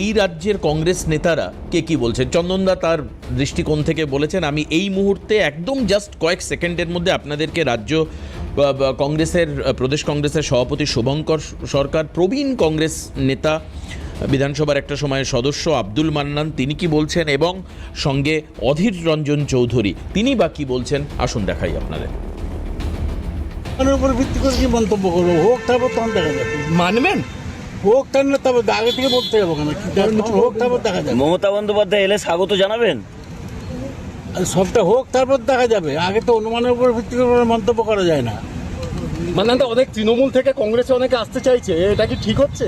এই রাজ্যের কংগ্রেস নেতারা কে কি বলছেন? চন্দনদা তার দৃষ্টিকোণ থেকে বলেছেন, আমি এই মুহূর্তে একদম জাস্ট কয়েক সেকেন্ডের মধ্যে আপনাদেরকে রাজ্য কংগ্রেসের প্রদেশ কংগ্রেসের সভাপতি শুভঙ্কর সরকার, প্রবীণ কংগ্রেস নেতা, বিধানসভার একটা সময়ের সদস্য আব্দুল মান্নান, তিনি কি বলছেন, এবং সঙ্গে অধীর রঞ্জন চৌধুরী তিনি বা কি বলছেন, আসুন দেখাই আপনাদের। উপর ভিত্তি করে কি মন্তব্য করবো? হোক তারপর তখন দেখা যাবে। মানবেন? হোক তার না, তবে আগে থেকে বলতে যাবো কেন? হোক তারপর দেখা যাবে। মমতা বন্দ্যোপাধ্যায় এলে স্বাগত জানাবেন? আর সবটা হোক তারপর দেখা যাবে, আগে তো অনুমানের উপর ভিত্তি করে মন্তব্য করা যায় না। মানে অনেক তৃণমূল থেকে কংগ্রেসে অনেকে আসতে চাইছে, এটা কি ঠিক হচ্ছে?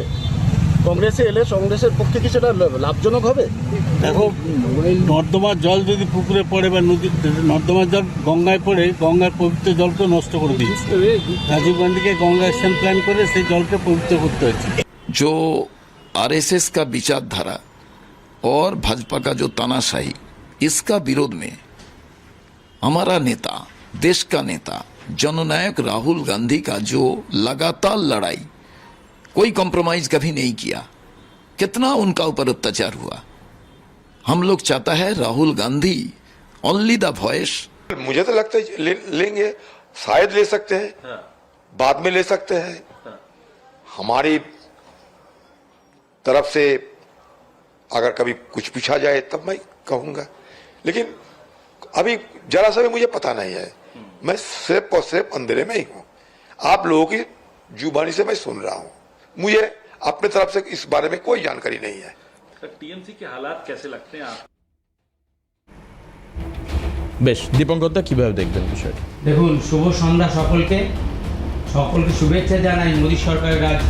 কংগ্রেসে এলে কংগ্রেসের পক্ষে কি সেটা লাভজনক হবে? দেখো, নর্দমার জল যদি পুকুরে পড়ে বা নদীর, নর্দমার জল গঙ্গায় পড়ে, গঙ্গার পবিত্র জলকে নষ্ট করে দিয়েছে। রাজীব গান্ধীকে গঙ্গা অ্যাকশন প্ল্যান করে সেই জলকে পবিত্র করতে হয়েছে। जो आरएसएस का विचारधारा और भाजपा का जो तानाशाही, इसका विरोध में हमारा नेता, देश का नेता जननायक राहुल गांधी का जो लगातार लड़ाई, कोई कॉम्प्रोमाइज कभी नहीं किया, कितना उनका ऊपर अत्याचार हुआ। हम लोग चाहता है Rahul Gandhi only the voice. मुझे तो लगता है लेंगे, शायद ले सकते हैं, बाद में ले सकते हैं। हमारी तरफ से अगर कभी कुछ पूछा जाए तब मैं कहूंगा, लेकिन अभी जरा सा भी मुझे पता नहीं है। मैं सिर्फ और सिर्फ अंधेरे में ही हूं। आप लोगों की जुबानी से मैं सुन रहा हूं, मुझे अपने तरफ से इस बारे में कोई जानकारी नहीं है। टीएमसी के हालात कैसे लगते हैं आप? বেশ, দীপঙ্করদা কিভাবে দেখবেন বিষয়টা? দেখুন, শুভ সন্ধ্যা সকলকে শুভেচ্ছা জানাই। মোদী সরকারের আজ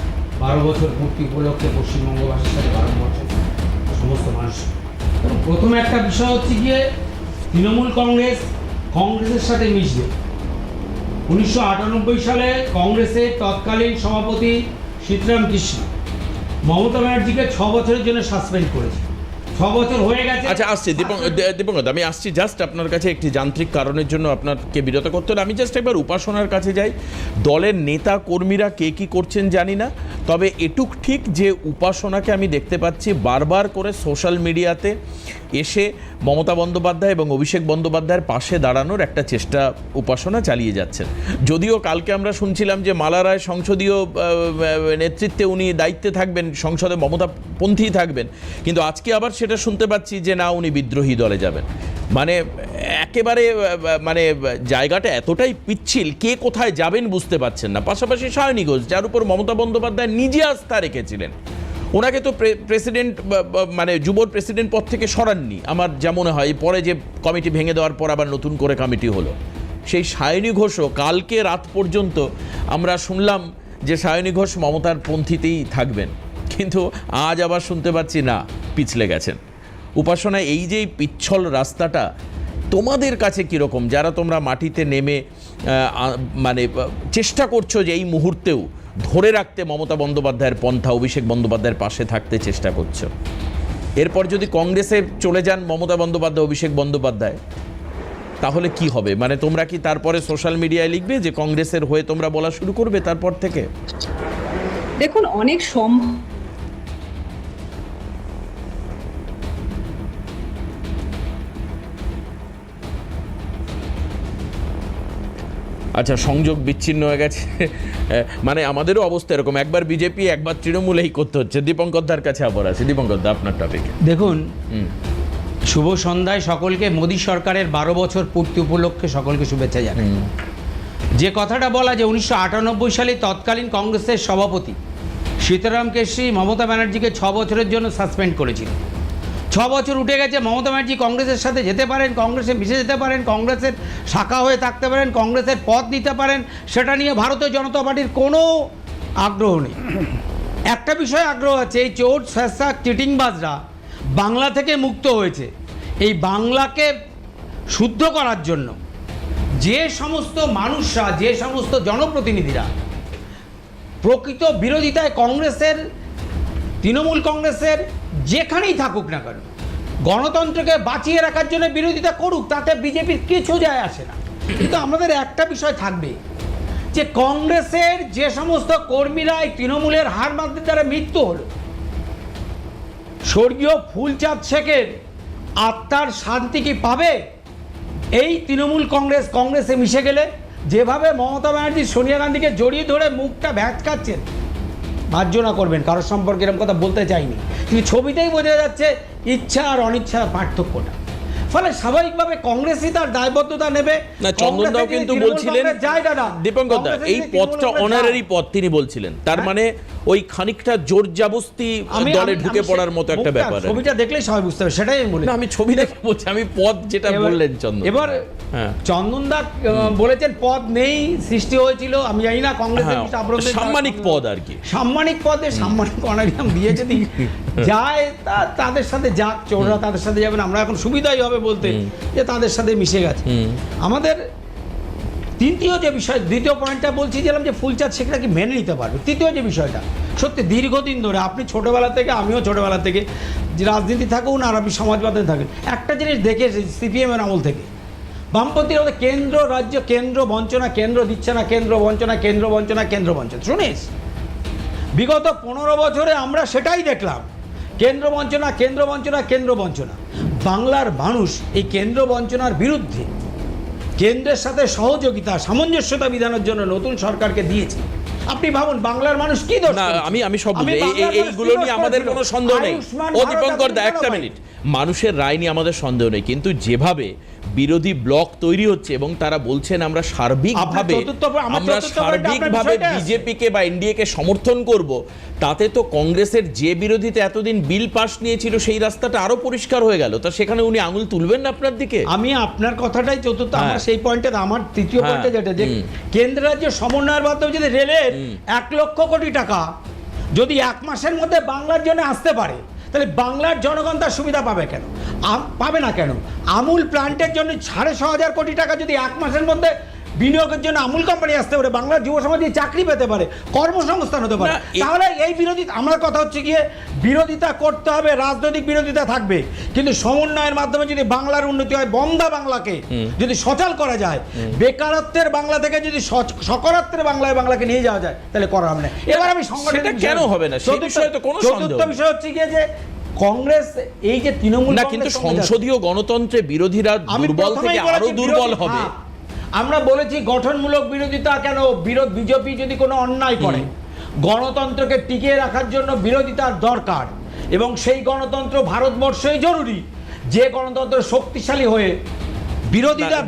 12 বছর পূর্তি উপলক্ষে পশ্চিমবঙ্গবাসীর সাথে 12 বছর সমস্ত মানুষ। প্রথম একটা বিষয় হচ্ছে গিয়ে তৃণমূল কংগ্রেসের সাথে মিশবে। 1998 সালে কংগ্রেসের তৎকালীন সভাপতি সীতারাম কৃষ্ণ মমতা ব্যানার্জিকে 6 বছরের জন্য সাসপেন্ড করেছে। 6 বছর হয়ে গেছে। আচ্ছা, আসছি দীপঙ্কর, আমি আসছি জাস্ট আপনার কাছে একটি যান্ত্রিক কারণের জন্য আপনাকে বিরত করতে হলে আমি জাস্ট একবার উপাসনার কাছে যাই। দলের নেতা কর্মীরা কে কি করছেন জানি না, তবে এটুক ঠিক যে উপাসনাকে আমি দেখতে পাচ্ছি বারবার করে সোশ্যাল মিডিয়াতে এসে মমতা বন্দ্যোপাধ্যায় এবং অভিষেক বন্দ্যোপাধ্যায়ের পাশে দাঁড়ানোর একটা চেষ্টা উপাসনা চালিয়ে যাচ্ছেন। যদিও কালকে আমরা শুনছিলাম যে মালা রায় সংসদীয় নেতৃত্বে উনি দায়িত্বে থাকবেন, সংসদে মমতাপন্থী থাকবেন, কিন্তু আজকে আবার সেটা শুনতে পাচ্ছি যে না, উনি বিদ্রোহী দলে যাবেন। মানে একেবারে মানে জায়গাটা এতটাই পিচ্ছিল, কে কোথায় যাবেন বুঝতে পারছেন না। পাশাপাশি সায়নী ঘোষ, যার উপর মমতা বন্দ্যোপাধ্যায় নিজে আস্থা রেখেছিলেন, ওনাকে তো প্রেসিডেন্ট মানে যুবর প্রেসিডেন্ট পদ থেকে সরাননি আমার যা মনে হয়। পরে যে কমিটি ভেঙে দেওয়ার পর আবার নতুন করে কমিটি হলো, সেই সায়নী ঘোষও কালকে রাত পর্যন্ত আমরা শুনলাম যে সায়নী ঘোষ মমতার পন্থীতেই থাকবেন, কিন্তু আজ আবার শুনতে পাচ্ছি না, পিছলে গেছেন। উপাসনা, এই যে পিচ্ছল রাস্তাটা তোমাদের কাছে কীরকম, যারা তোমরা মাটিতে নেমে মানে চেষ্টা করছো যে এই মুহূর্তেও ধরে রাখতে মমতা বন্দ্যোপাধ্যায়ের পন্থা, অভিষেক বন্দ্যোপাধ্যায়ের পাশে থাকতে চেষ্টা করছো, এরপর যদি কংগ্রেসে চলে যান মমতা বন্দ্যোপাধ্যায়, অভিষেক বন্দ্যোপাধ্যায়, তাহলে কি হবে? মানে তোমরা কি তারপরে সোশ্যাল মিডিয়ায় লিখবে যে কংগ্রেসের হয়ে তোমরা বলা শুরু করবে তারপর থেকে? দেখুন, অনেক আচ্ছা, সংযোগ বিচ্ছিন্ন হয়ে গেছে। মানে আমাদেরও অবস্থা এরকম, একবার বিজেপি একবার তৃণমূলেই করতে হচ্ছে। দীপঙ্করদার কাছে আবার আছে। দীপঙ্করদা, আপনার টপিক। দেখুন, শুভ সন্ধ্যায় সকলকে। মোদী সরকারের 12 বছর পূর্তি উপলক্ষে সকলকে শুভেচ্ছা জানাই। যে কথাটা বলা যে 1998 সালে তৎকালীন কংগ্রেসের সভাপতি সীতারাম কেশরী মমতা ব্যানার্জিকে 6 বছরের জন্য সাসপেন্ড করেছিল। 6 বছর উঠে গেছে। মমতা ব্যানার্জি কংগ্রেসের সাথে যেতে পারেন, কংগ্রেসে মিশে যেতে পারেন, কংগ্রেসের শাখা হয়ে থাকতে পারেন, কংগ্রেসের পদ নিতে পারেন, সেটা নিয়ে ভারতীয় জনতা পার্টির কোনো আগ্রহ নেই। একটা বিষয়ে আগ্রহ আছে, এই চোর ফ্যাসাক চিটিংবাজরা বাংলা থেকে মুক্ত হয়েছে। এই বাংলাকে শুদ্ধ করার জন্য যে সমস্ত মানুষরা, যে সমস্ত জনপ্রতিনিধিরা প্রকৃত বিরোধিতায় কংগ্রেসের, তৃণমূল কংগ্রেসের যেখানেই থাকুক না কেন, গণতন্ত্রকে বাঁচিয়ে রাখার জন্য বিরোধিতা করুক, তাতে বিজেপির কিছু যায় আসে না। কিন্তু আমাদের একটা বিষয় থাকবে যে কংগ্রেসের যে সমস্ত কর্মীরা তৃণমূলের হার মানতে দ্বারা মৃত্যু হলো, স্বর্গীয় ফুলচাঁদ শেখের আত্মার শান্তি কি পাবে এই তৃণমূল কংগ্রেসে মিশে গেলে? যেভাবে মমতা ব্যানার্জি সোনিয়া গান্ধীকে জড়িয়ে ধরে মুখটা ভ্যাচকাচ্ছেন, মার্জনা করবেন, কারোর সম্পর্কে এরকম কথা বলতে চাইনি, কিন্তু ছবিতেই বোঝা যাচ্ছে ইচ্ছা আর অনিচ্ছার পার্থক্যটা। ফলে স্বাভাবিকভাবে কংগ্রেসই তার দায়বদ্ধতা নেবে। না, চন্দনদাও কিন্তু বলছিলেন, যায় দাদা দীপঙ্কর দা, এই পদটা অনারারি পদ তিনি বলছিলেন, তার মানে ওই খানিকটা জোর জাবস্তি দলে ঢুকে পড়ার মতো একটা ব্যাপার। ছবিটা দেখলেই সবাই বুঝতে হবে, সেটাই আমি বলি। না, আমি ছবি দেখে বলছি, আমি পদ যেটা বললেন চন্দন। এবার চন্দনদা বলেছেন পদ নেই, সৃষ্টি হয়েছিল, আমি জানি না কংগ্রেসের সাম্মানিক পদ আর কি, সাম্মানিক পদে সাম্মানিক অনারিয়াম দিয়ে যদি যায় তাদের সাথে যাক, চোররা তাদের সাথে যাবেন, আমরা এখন সুবিধাই হবে বলতে যে তাদের সাথে মিশে গেছে। আমাদের তৃতীয় যে বিষয়, দ্বিতীয় পয়েন্টটা বলছিলাম যে ফুলচাঁদ শেখরা কি মেনে নিতে পারবে। তৃতীয় যে বিষয়টা, সত্যি দীর্ঘদিন ধরে আপনি ছোটোবেলা থেকে, আমিও ছোটোবেলা থেকে যে রাজনীতি থাকুন আর আপনি সমাজবাদে থাকেন, একটা জিনিস দেখে সিপিএমের আমল থেকে বামপন্থীরা আমাদের কেন্দ্র রাজ্য কেন্দ্র বঞ্চনা, কেন্দ্র দিচ্ছে না, কেন্দ্র বঞ্চনা, কেন্দ্র বঞ্চনা, কেন্দ্র বঞ্চনা। শুনিস বিগত 15 বছরে আমরা সেটাই দেখলাম, কেন্দ্র বঞ্চনা, কেন্দ্র বঞ্চনা, কেন্দ্র বঞ্চনা। বাংলার মানুষ এই কেন্দ্র বঞ্চনার বিরুদ্ধে কেন্দ্রের সাথে সহযোগিতা, সামঞ্জস্যতা বিধানের জন্য নতুন সরকারকে দিয়েছে। আপনি ভাবুন বাংলার মানুষ কি দোষ না, করেছে? আমি সব এইগুলো নিয়ে আমাদের কোনো সন্দেহ নেই। ও দীপঙ্কর দা, একটা মিনিট, মানুষের রায় নিয়ে আমাদের সন্দেহ নেই, কিন্তু যেভাবে বিরোধী ব্লক তৈরি হচ্ছে এবং তারা বলছেন আমরা সার্বিকভাবে বিজেপিকে বা এনডিএ-কে সমর্থন করব, তাতে তো কংগ্রেসের যে বিরোধীতে এতদিন বিল পাস নিয়েছিল সেই রাস্তাটা আরো পরিষ্কার হয়ে গেল। তা সেখানে উনি আঙুল তুলবেন না আপনার দিকে? আমি আপনার কথাটাই চতুর্থ, আমার সেই পয়েন্টে, আমার তৃতীয় পয়েন্টে যেটা, যে কেন্দ্র রাজ্য সমন্বয়ের মাধ্যমে যদি রেলের 1 লক্ষ কোটি টাকা যদি 1 মাসের মধ্যে বাংলার জন্য আসতে পারে, তাহলে বাংলার জনগণ তার সুবিধা পাবে কেন? পাবে না কেন? আমুল প্লান্টের জন্য 6,500 কোটি টাকা যদি 1 মাসের মধ্যে বিনিয়োগের জন্য আমুল কোম্পানি আসতে পারে, বাংলার যুব সমাজে চাকরি পেতে পারে, কর্মসংস্থান হতে পারে, তাহলে এই বিরোধী, আমার কথা হচ্ছে গিয়ে বিরোধিতা করতে হবে, রাজনৈতিক বিরোধিতা থাকবে, কিন্তু সমন্বয়ের মাধ্যমে যদি বাংলার উন্নতি হয়, বন্ধা বাংলাকে যদি সচল করা যায়, বেকারত্বের বাংলা থেকে যদি সকারাত্মক বাংলাকে নিয়ে যাওয়া যায়, তাহলে করা হবে না। এবার আমি সংগঠন কেন হবে না সেই বিষয়ে তো কোনো সন্দেহ নেই। চতুর্থ বিষয় হচ্ছে গিয়ে যে কংগ্রেস এই যে তৃণমূল না, কিন্তু সংসদীয় গণতন্ত্রে বিরোধীরা দুর্বল থেকে আরো দুর্বল হবে। আমরা বলেছি গঠনমূলক বিরোধিতা কেন, বিজেপি যদি কোনো অন্যায় করে, গণতন্ত্রকে টিকিয়ে রাখার জন্য বিরোধিতার দরকার, এবং সেই গণতন্ত্র ভারতবর্ষই জরুরি, যে গণতন্ত্র শক্তিশালী হয়ে বিরোধীরা।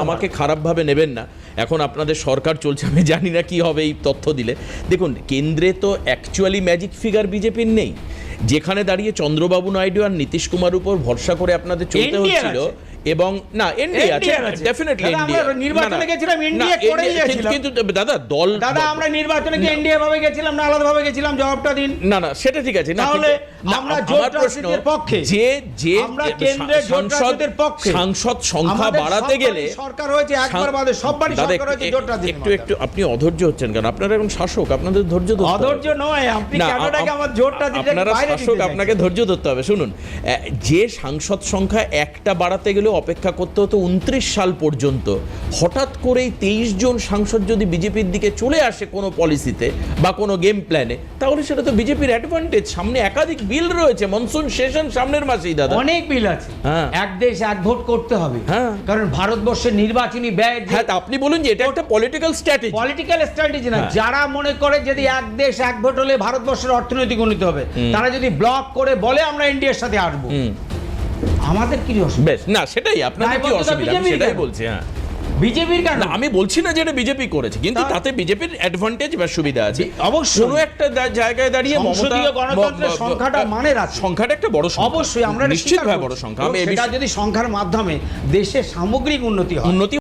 আমাকে খারাপভাবে নেবেন না, এখন আপনাদের সরকার চলছে, আমি জানি না কি হবে এই তথ্য দিলে। দেখুন, কেন্দ্রে তো অ্যাকচুয়ালি ম্যাজিক ফিগার বিজেপির নেই, যেখানে দাঁড়িয়ে চন্দ্রবাবু নাইডু আর নীতিশ কুমার উপর ভরসা করে আপনাদের চলতে হচ্ছিল। এবং না, এনডিএ আছে ডেফিনেটলি, নির্বাচনে গেছিলাম এনডিএ করেই গেছিলাম, কিন্তু দাদা আমরা নির্বাচনে কি এনডিএ ভাবে গেছিলাম না আলাদা ভাবে গেছিলাম? জবাবটা দিন। না সেটা ঠিক আছে, না তাহলে আমরা জোট রাজনীতির পক্ষে, যে আমরা কেন্দ্রের জোট রাজনীতির পক্ষে, সাংসদ সংখ্যা বাড়াতে গেলে সরকার হয়েছে একবার বাদে, সববারই সরকার হয়েছে জোট রাজনীতি। একটু আপনি অধৈর্য হচ্ছেন কেন? আপনারা এখন শাসক, আপনাদের ধৈর্য ধরতে হবে। অধৈর্য নয়, আপনি কেনটাকে আমার জোট রাজনীতি আপনারা শাসক, আপনাকে ধৈর্য ধরতে হবে। শুনুন, যে সাংসদ সংখ্যা একটা বাড়াতে গেলে অপেক্ষা করতে হতো 29 সাল পর্যন্ত, হঠাৎ করেই 23 জন সাংসদ যদি বিজেপির দিকে চলে আসে কোনো পলিসিতে বা কোনো গেম প্ল্যানে, তাহলে সেটা তো বিজেপির অ্যাডভান্টেজ। সামনে একাধিক বিল রয়েছে, মনসুন সেশন সামনের মাসেই দাদা, অনেক বিল আছে। এক দেশ এক ভোট করতে হবে, কারণ ভারতবর্ষের নির্বাচনী ব্যয়। হ্যাঁ, আপনি বলুন যে এটা একটা পলিটিক্যাল স্ট্র্যাটেজি না। যারা মনে করে যদি এক দেশ এক ভোট হলে ভারতবর্ষের অর্থনৈতিক উন্নতি হবে, তারা যদি ব্লক করে বলে আমরা ইন্ডিয়ার সাথে আসবো, আমাদের কি অসুবিধা? বেশ, না সেটাই আপনাদের কি অসুবিধা, আমি সেটাই বলছি। বিজেপির কেন? আমি বলছি না যে এটা বিজেপি করেছে, কিন্তু তাতে বিজেপির অ্যাডভান্টেজ বা সুবিধা আছে অবশ্যই। কোনো একটা জায়গায় দাঁড়িয়ে সংসদীয় গণতন্ত্রের সংখ্যাটা মানের আছে, সংখ্যাটা একটা বড় সংখ্যা, অবশ্যই আমরা নিশ্চিতভাবে বড় সংখ্যা। সেটা যদি সংখ্যার মাধ্যমে দেশের সামগ্রিক উন্নতি হয়,